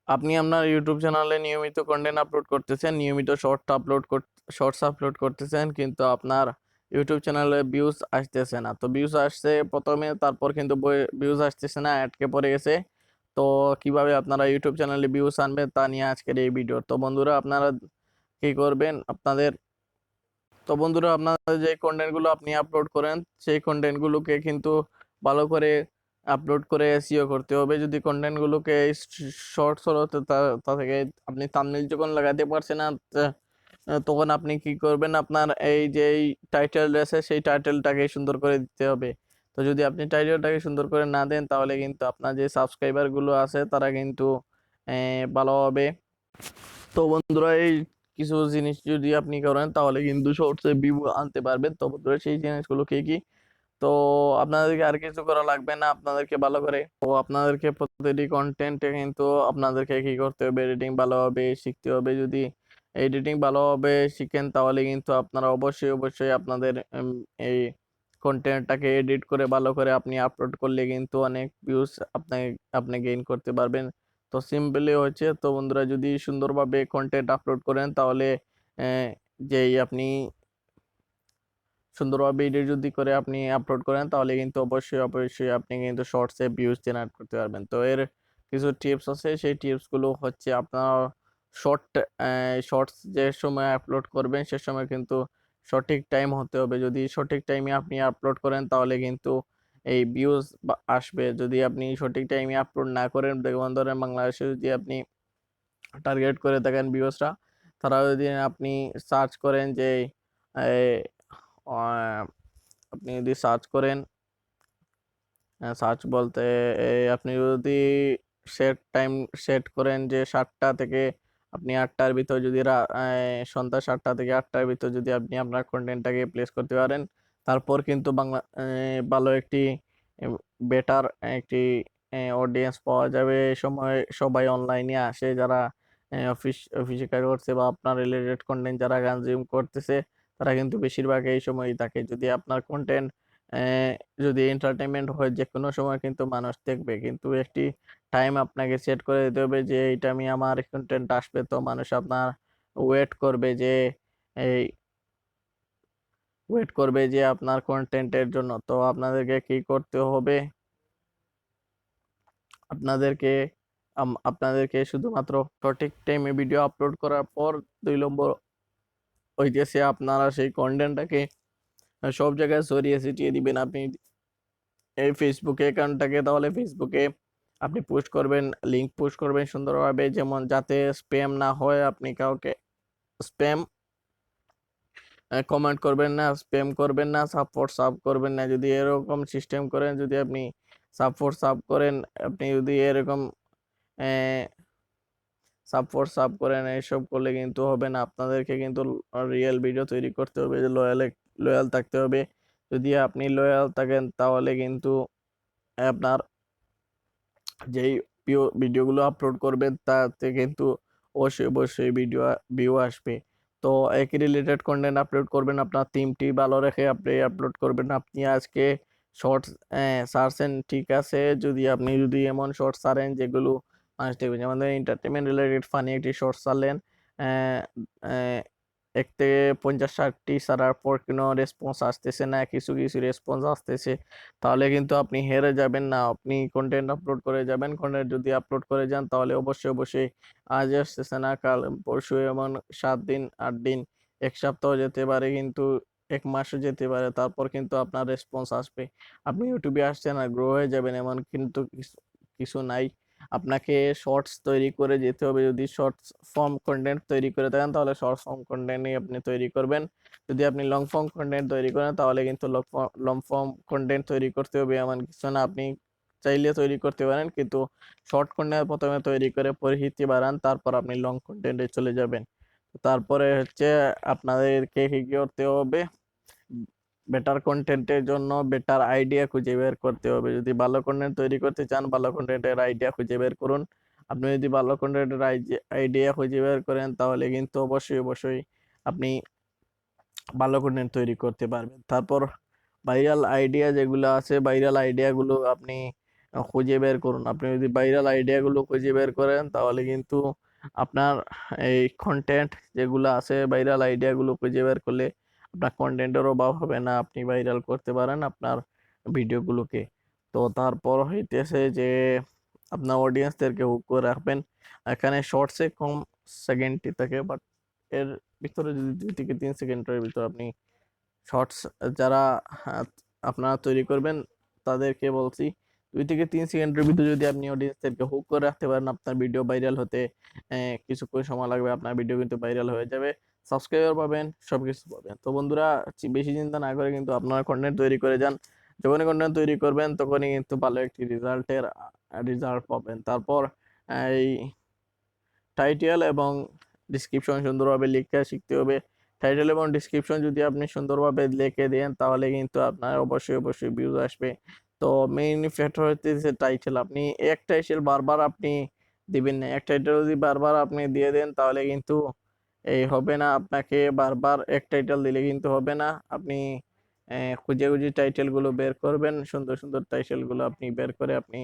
আপনি আপনার ইউটিউব চ্যানেলে নিয়মিত কন্টেন্ট আপলোড করতেছেন, নিয়মিত শর্টস আপলোড করতেছেন, কিন্তু আপনার ইউটিউব চ্যানেলে ভিউজ আসতেছে না। তো ভিউজ আসছে প্রথমে, তারপর কিন্তু ভিউজ আসতেছে না, আটকে পড়ে গেছে। তো কিভাবে আপনারা ইউটিউব চ্যানেলে ভিউজ আনবেন তা নিয়ে আজকের এই ভিডিও। তো বন্ধুরা, আপনারা কি করবেন, আপনাদের যে কন্টেন্টগুলো আপনি আপলোড করেন, সেই কন্টেন্টগুলোকে কিন্তু ভালো করে আপলোড করে এসইও করতে হবে। যদি কন্টেন্টগুলোকে শর্টস হলো, তো তা থেকে আপনি থাম্বনেল যখন লাগাতে পারছেন না, তখন আপনি কি করবেন, আপনার এই যে টাইটেল আছে সেই টাইটেলটাকে সুন্দর করে দিতে হবে। তো যদি আপনি টাইটেলটাকে সুন্দর করে না দেন, তাহলে কিন্তু আপনার যে সাবস্ক্রাইবারগুলো আছে তারা কিন্তু ভালো হবে। তো বন্ধুরা, এই কিছু জিনিস যদি আপনি করেন, তাহলে কিন্তু শর্টসে ভিউ আনতে পারবেন। তো বন্ধুরা, সেই জিনিসগুলো কি কি? তো আপনাদেরকে আর কিছু করা লাগবে না। আপনাদেরকে প্রতিটি কন্টেন্টে কিন্তু আপনাদেরকে কি করতে হবে, এডিটিং ভালোভাবে শিখতে হবে। যদি এডিটিং ভালোভাবে শিখেন, তাহলে কিন্তু আপনারা অবশ্যই আপনাদের এই কন্টেন্টটাকে এডিট করে ভালো করে আপনি আপলোড করলে কিন্তু অনেক ভিউজ আপনি গেইন করতে পারবেন। তো সিম্পলি হচ্ছে, তো বন্ধুরা, যদি সুন্দরভাবে কন্টেন্ট আপলোড করেন, তাহলে যেই আপনি সুন্দরভাবে এডিট যদি করে আপনি আপলোড করেন, তাহলে কিন্তু অবশ্যই আপনি কিন্তু শর্টসে ভিউজ জেনারেট করতে পারবেন। তো এর কিছু টিপস আছে, সেই টিপসগুলো হচ্ছে, আপনার শর্ট শর্টস যে সময় আপলোড করবেন, সে সময় কিন্তু সঠিক টাইম হতে হবে। যদি সঠিক টাইমে আপনি আপলোড করেন, তাহলে কিন্তু এই ভিউজ আসবে। যদি আপনি সঠিক টাইমে আপলোড না করেন, যেমন ধরেন বাংলাদেশে যদি আপনি টার্গেট করে থাকেন ভিউজরা, তারা যদি আপনি সার্চ করেন যে আহ, আপনি যদি সার্চ করেন, সার্চ বলতে আপনি যদি টাইম সেট করেন যে 7টা থেকে আপনি 8টার ভিতর, যদি সন্ধ্যা 7টা থেকে 8টার ভিতর যদি আপনি আপনার কন্টেন্টটাকে প্লেস করতে পারেন, তারপর কিন্তু ভালো একটি বেটার একটি অডিয়েন্স পাওয়া যাবে। এই সময় সবাই অনলাইনে আসে, যারা অফিসে কাজ করছে বা আপনার রিলেটেড কন্টেন্ট যারা কনজিউম করতেছে, তারা কিন্তু বেশিরভাগ এই সময়ই থাকে। যদি আপনার কন্টেন্ট যদি এন্টারটেনমেন্ট হয়, যে কোনো সময় কিন্তু মানুষ দেখবে, কিন্তু একটি টাইম আপনাকে সেট করে দিতে হবে যে এই টাইমে আমার কন্টেন্ট আসবে। তো মানুষ আপনার ওয়েট করবে যে এই ওয়েট করবে যে আপনার কন্টেন্টের জন্য। তো আপনাদেরকে কি করতে হবে, আপনাদেরকে আপনাদেরকে শুধুমাত্র সঠিক টাইমে ভিডিও আপলোড করার পর 2 নম্বর হইতেছে, আপনারা সেই কন্টেন্টটাকে সব জায়গায় ছড়িয়ে ছিটিয়ে দিবেন। আপনি এই ফেসবুকে অ্যাকাউন্টটাকে, তাহলে ফেসবুকে আপনি পোস্ট করবেন, লিংক পোস্ট করবেন সুন্দরভাবে, যেমন যাতে স্প্যাম না হয়। আপনি কাউকে স্প্যাম কমেন্ট করবেন না, স্প্যাম করবেন না, সাব করবেন না। যদি এরকম সিস্টেম করেন, যদি আপনি সাব করেন, আপনি যদি এরকম সাব করেন, এইসব করলে কিন্তু হবে না। আপনাদেরকে কিন্তু রিয়েল ভিডিও তৈরি করতে হবে, লয়াল থাকতে হবে। যদি আপনি লয়াল থাকেন, তাহলে কিন্তু আপনার যেই ভিডিওগুলো আপলোড করবেন, তাতে কিন্তু অবশ্যই ভিউ আসবে। তো একই রিলেটেড কন্টেন্ট আপলোড করবেন, আপনার থিমটি ভালো রেখে আপনি আপলোড করবেন। আপনি আজকে শর্টস সারছেন, ঠিক আছে, যদি এমন শর্টস ছাড়েন যেগুলো মানুষ দেখবে, যেমন এন্টারটেনমেন্ট রিলেটেড ফানি একটি শর্টস ছাড়লেন, আহ, আহ, 1 থেকে 50-60টি ছাড়ার পর কোনো রেসপন্স আসতেছে না, কিছু কিছু রেসপন্স আসতেছে, তাহলে কিন্তু আপনি হেরে যাবেন না। আপনি কন্টেন্ট আপলোড করে যাবেন। কন্টেন্ট যদি আপলোড করে যান, তাহলে অবশ্যই আজ আসতেছে না, কাল পরশু, এমন 7 দিন, 8 দিন, 1 সপ্তাহ যেতে পারে, কিন্তু 1 মাসও যেতে পারে, তারপর কিন্তু আপনার রেসপন্স আসবে। আপনি ইউটিউবে আসছেন আর গ্রো হয়ে যাবেন, এমন কিন্তু কিছু কিছু নাই। আপনাকে শর্টস তৈরি করে যেতে হবে। যদি শর্টস ফর্ম কন্টেন্ট তৈরি করে থাকেন, তাহলে শর্ট ফর্ম কন্টেন্টই আপনি তৈরি করবেন। যদি আপনি লং ফর্ম কন্টেন্ট তৈরি করেন, তাহলে কিন্তু লং ফর্ম কন্টেন্ট তৈরি করতে হবে এমন কিছু না। আপনি চাইলে তৈরি করতে পারেন, কিন্তু শর্ট কন্টেন্ট প্রথমে তৈরি করে পরিচিতি বাড়ান, তারপর আপনি লং কন্টেন্টে চলে যাবেন। তারপরে হচ্ছে, আপনাদেরকে কি করতে হবে, বেটার কন্টেন্টের জন্য বেটার আইডিয়া খুঁজে বের করতে হবে। যদি ভালো কন্টেন্ট তৈরি করতে চান, ভালো কন্টেন্টের আইডিয়া খুঁজে বের করুন। আপনি যদি ভালো কন্টেন্টের আইডিয়া খুঁজে বের করেন, তাহলে কিন্তু অবশ্যই আপনি ভালো কন্টেন্ট তৈরি করতে পারবেন। তারপর ভাইরাল আইডিয়া যেগুলো আছে, ভাইরাল আইডিয়াগুলো আপনি খুঁজে বের করুন। আপনি যদি ভাইরাল আইডিয়াগুলো খুঁজে বের করেন তাহলে কিন্তু আপনার এই কন্টেন্ট যেগুলো আছে, ভাইরাল আইডিয়াগুলো খুঁজে বের করলে আপনার কন্টেন্টের অভাব হবে না, আপনি ভাইরাল করতে পারেন আপনার ভিডিওগুলোকে। তো তারপর হইতেছে যে আপনার অডিয়েন্সদেরকে হুক করে রাখবেন। এখানে শর্টসে কম সেকেন্ডটি থাকে, বাট এর ভিতরে যদি 2 থেকে 3 সেকেন্ডের ভিতর আপনি শর্টস যারা আহ, আপনারা তৈরি করবেন তাদেরকে বলছি 2 থেকে 3 সেকেন্ডের ভিতরে যদি আপনি অডিয়েন্সদেরকে হুক করে রাখতে পারেন, আপনার ভিডিও ভাইরাল হতে কিছুক্ষণ সময় লাগবে, আপনার ভিডিও কিন্তু ভাইরাল হয়ে যাবে, সাবস্ক্রাইবার পাবেন, সবকিছু পাবেন। তো বন্ধুরা, বেশি চিন্তা না করে কিন্তু আপনারা কন্টেন্ট তৈরি করে যান। যখনই কন্টেন্ট তৈরি করবেন তখনই কিন্তু ভালো একটি রেজাল্ট পাবেন। তারপর এই টাইটেল এবং ডিসক্রিপশন সুন্দরভাবে লিখতে শিখতে হবে। টাইটেল এবং ডিসক্রিপশন যদি আপনি সুন্দরভাবে লিখে দেন তাহলে কিন্তু আপনার অবশ্যই ভিউজ আসবে। তো মেইন ফ্যাক্টর হচ্ছে টাইটেল। আপনি এক টাইটেল বারবার আপনি দিবেন না, এক টাইটেল যদি বারবার আপনি দিয়ে দেন তাহলে কিন্তু এই হবে না, আপনাকে বারবার এক টাইটেল দিলে কিন্তু হবে না। আপনি খুঁজে খুঁজে টাইটেলগুলো বের করবেন, সুন্দর সুন্দর টাইটেলগুলো আপনি বের করে আপনি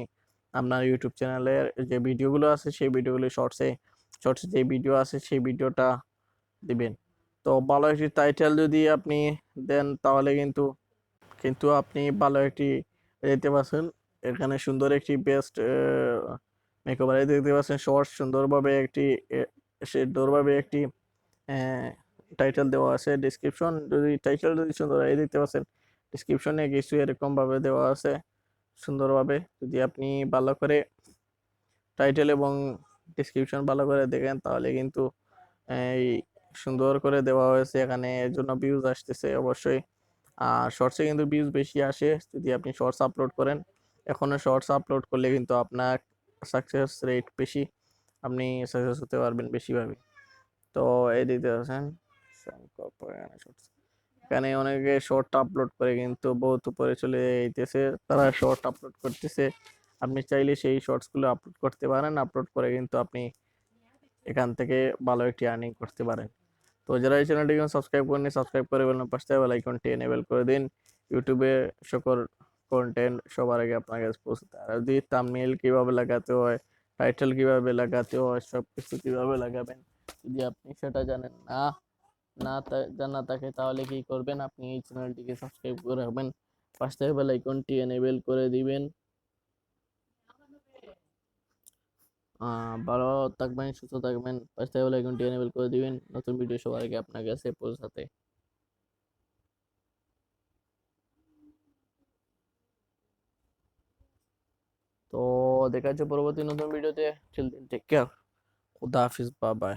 আপনার ইউটিউব চ্যানেলের যে ভিডিওগুলো আছে সেই ভিডিওগুলো শর্টসে যে ভিডিও আছে সেই ভিডিওটা দিবেন। তো ভালো একটি টাইটেল যদি আপনি দেন তাহলে কিন্তু কিন্তু আপনি ভালো একটি দেখতে পাচ্ছেন এখানে সুন্দর একটি বেস্ট মেকওভার দেখতে পাচ্ছেন। শর্টস সুন্দরভাবে একটি টাইটেল দেওয়া আছে। ডিসক্রিপশন যদি টাইটেল যদি সুন্দর এই দেখতে পাচ্ছেন, ডিসক্রিপশনে কিছু এরকম ভাবে দেওয়া আছে সুন্দরভাবে। যদি আপনি ভালো করে টাইটেল এবং ডিসক্রিপশন ভালো করে দেখেন তাহলে কিন্তু এই সুন্দর করে দেওয়া হয়েছে এখানে, এর জন্য ভিউজ আসতেছে অবশ্যই। আর শর্টসে কিন্তু ভিউজ বেশি আসে যদি আপনি শর্টস আপলোড করেন। এখনো শর্টস আপলোড করলে কিন্তু আপনার সাকসেস রেট বেশি, আপনি সাকসেস হতে পারবেন বেশিভাবে। তো এই দিতে আছেন এখানে অনেকে শর্ট আপলোড করে কিন্তু বহুত উপরে চলে যাইতেছে, তারা শর্ট আপলোড করতেছে। আপনি চাইলে সেই শর্টসগুলো আপলোড করতে পারেন, আপলোড করে কিন্তু আপনি এখান থেকে ভালো একটি আর্নিং করতে পারেন। তো যারা এই চ্যানেলটিকে সাবস্ক্রাইব করেনি সাবস্ক্রাইব করে বেল পাশে বেল আইকনটি এনেবল করে দিন। ইউটিউবে সকল কন্টেন্ট সবার আগে আপনার কাছে পৌঁছাতে। আর যদি থাম্বনেইল কিভাবে লাগাতে হয়, টাইটেল কিভাবে লাগাতে হয়, সবকিছু কিভাবে লাগাবেন যদি আপনি সেটা জানেন জানা থাকে তাহলে কি করবেন, আপনি এই চ্যানেলটিকে সাবস্ক্রাইব করে রাখবেন, পাশে বেল আইকনটি এনেবল করে দিবেন। ভালো থাকবেন, সুস্থ থাকবেন, পাশে বেল আইকনটি এনেবল করে দিবেন নতুন ভিডিও সবার আগে আপনার কাছে পৌঁছাতে। তো দেখা হচ্ছে পরবর্তী নতুন ভিডিওতে। টিল দেন টেক কেয়ার, খুদা হাফিজ, বাই বাই।